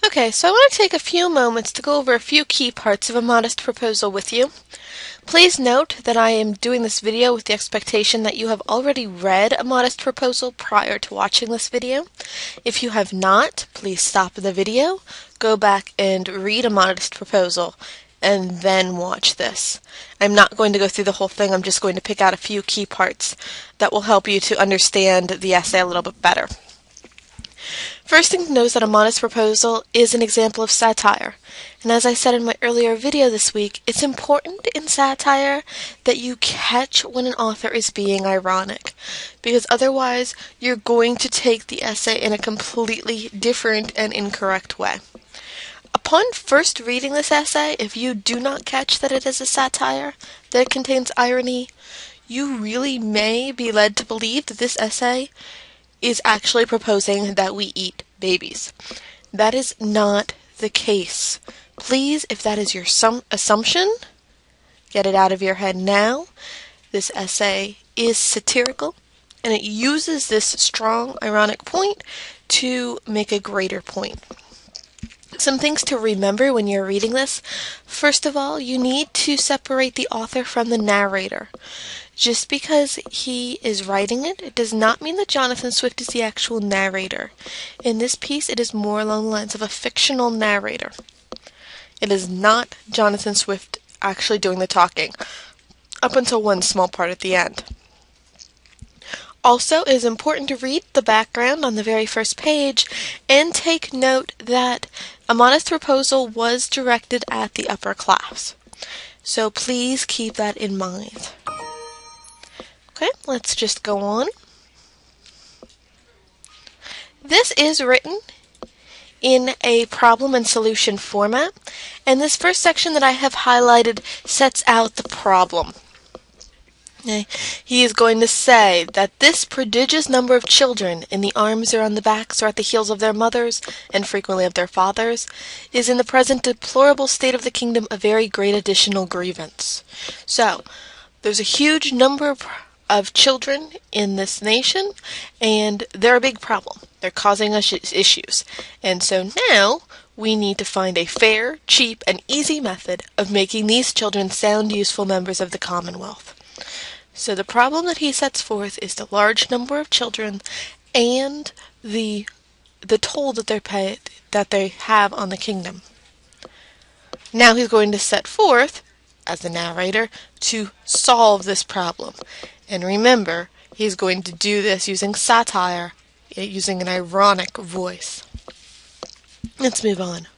Okay, so I want to take a few moments to go over a few key parts of a modest proposal with you. Please note that I am doing this video with the expectation that you have already read a modest proposal prior to watching this video. If you have not, please stop the video, go back and read a modest proposal, and then watch this. I'm not going to go through the whole thing, I'm just going to pick out a few key parts that will help you to understand the essay a little bit better. First thing to know is that a modest proposal is an example of satire. And as I said in my earlier video this week, it's important in satire that you catch when an author is being ironic, because otherwise you're going to take the essay in a completely different and incorrect way. Upon first reading this essay, if you do not catch that it is a satire, that it contains irony, you really may be led to believe that this essay is actually proposing that we eat babies. That is not the case. Please, if that is your assumption, get it out of your head now. This essay is satirical, and it uses this strong, ironic point to make a greater point. Some things to remember when you're reading this. First of all, you need to separate the author from the narrator. Just because he is writing it, it does not mean that Jonathan Swift is the actual narrator. In this piece, it is more along the lines of a fictional narrator. It is not Jonathan Swift actually doing the talking, up until one small part at the end. Also, it is important to read the background on the very first page and take note that A Modest Proposal was directed at the upper class. So please keep that in mind. Okay, let's just go on. This is written in a problem and solution format, and this first section that I have highlighted sets out the problem. Okay. He is going to say that this prodigious number of children in the arms or on the backs or at the heels of their mothers, and frequently of their fathers, is in the present deplorable state of the kingdom a very great additional grievance. So, there's a huge number of children in this nation, and they're a big problem. They're causing us issues. And so now we need to find a fair, cheap, and easy method of making these children sound, useful members of the Commonwealth. So the problem that he sets forth is the large number of children and the toll that they have on the kingdom. Now he's going to set forth, as the narrator, to solve this problem. And remember, he's going to do this using satire, using an ironic voice. Let's move on.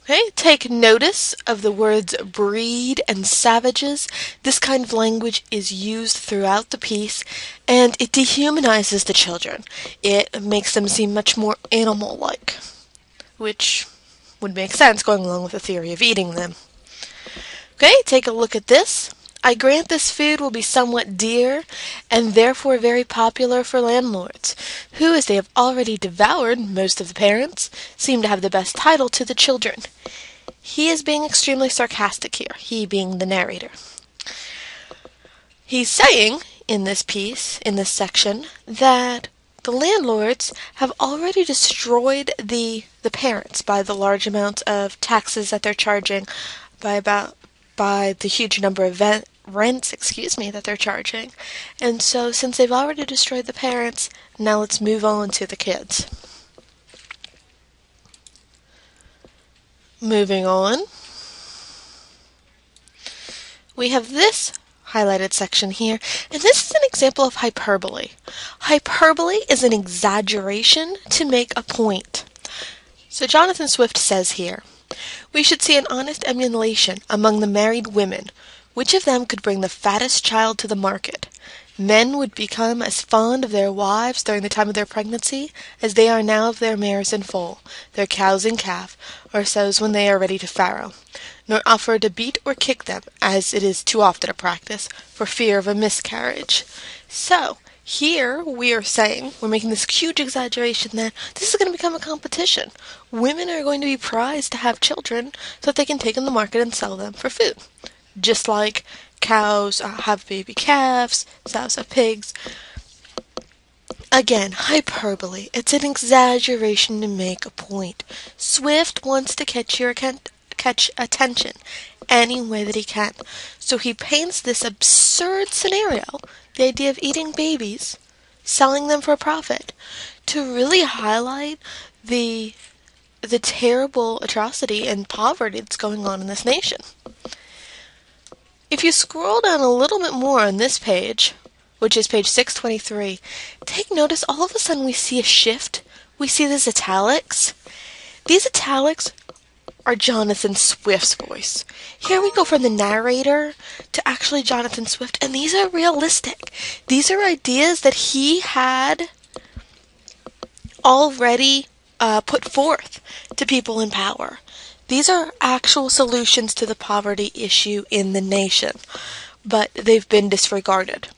Okay, take notice of the words breed and savages. This kind of language is used throughout the piece, and it dehumanizes the children. It makes them seem much more animal-like, which would make sense going along with the theory of eating them. Okay, take a look at this. I grant this food will be somewhat dear, and therefore very popular for landlords, who, as they have already devoured most of the parents, seem to have the best title to the children. He is being extremely sarcastic here, he being the narrator. He's saying, in this piece, in this section, that the landlords have already destroyed the parents by the large amount of taxes that they're charging, by the huge number of rents that they're charging. And so, since they've already destroyed the parents, now let's move on to the kids. Moving on, we have this highlighted section here, and this is an example of hyperbole. Hyperbole is an exaggeration to make a point. So Jonathan Swift says here, we should see an honest emulation among the married women. Which of them could bring the fattest child to the market? Men would become as fond of their wives during the time of their pregnancy as they are now of their mares in foal, their cows in calf, or sows when they are ready to farrow, nor offer to beat or kick them, as it is too often a practice, for fear of a miscarriage. So, here we are saying, we're making this huge exaggeration that this is going to become a competition. Women are going to be prized to have children so that they can take them to the market and sell them for food. Just like cows have baby calves, sows have pigs. Again, hyperbole. It's an exaggeration to make a point. Swift wants to catch attention any way that he can. So he paints this absurd scenario, the idea of eating babies, selling them for a profit, to really highlight the terrible atrocity and poverty that's going on in this nation. If you scroll down a little bit more on this page, which is page 623, take notice all of a sudden we see a shift. We see these italics. These italics are Jonathan Swift's voice. Here we go from the narrator to actually Jonathan Swift, and these are realistic. These are ideas that he had already put forth to people in power. These are actual solutions to the poverty issue in the nation, but they've been disregarded.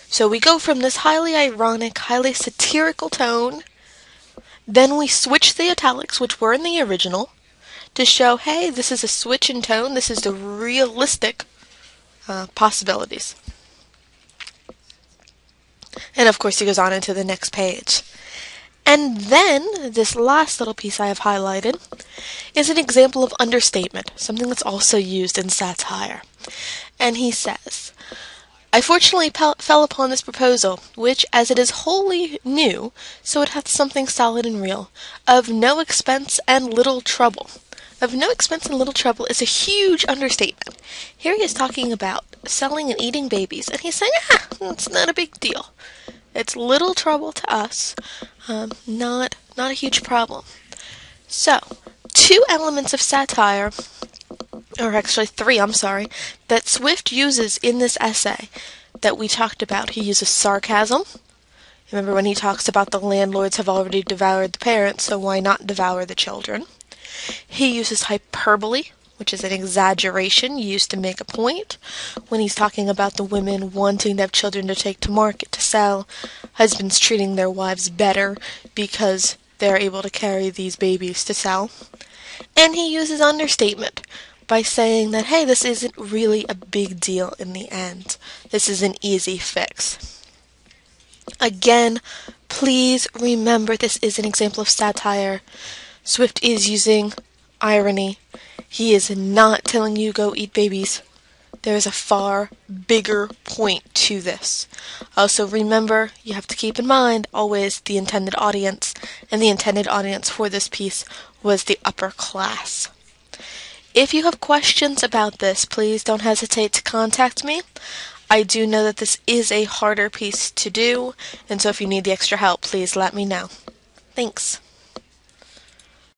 So we go from this highly ironic, highly satirical tone, then we switch the italics, which were in the original, to show, hey, this is a switch in tone, this is the realistic possibilities. And of course he goes on into the next page. And then, this last little piece I have highlighted is an example of understatement, something that's also used in satire. And he says, I fortunately fell upon this proposal, which, as it is wholly new, so it hath something solid and real, of no expense and little trouble. Of no expense and little trouble is a huge understatement. Here he is talking about selling and eating babies, and he's saying, it's not a big deal. It's little trouble to us, not a huge problem. So, two elements of satire, or actually three, that Swift uses in this essay that we talked about. He uses sarcasm. Remember when he talks about the landlords have already devoured the parents, so why not devour the children? He uses hyperbole, which is an exaggeration used to make a point, when he's talking about the women wanting to have children to take to market to sell, husbands treating their wives better because they're able to carry these babies to sell. And he uses understatement by saying that, hey, this isn't really a big deal in the end. This is an easy fix. Again, please remember this is an example of satire. Swift is using irony. He is not telling you go eat babies. There is a far bigger point to this. Also remember, you have to keep in mind always the intended audience, and the intended audience for this piece was the upper class. If you have questions about this, please don't hesitate to contact me. I do know that this is a harder piece to do, and so if you need the extra help, please let me know. Thanks.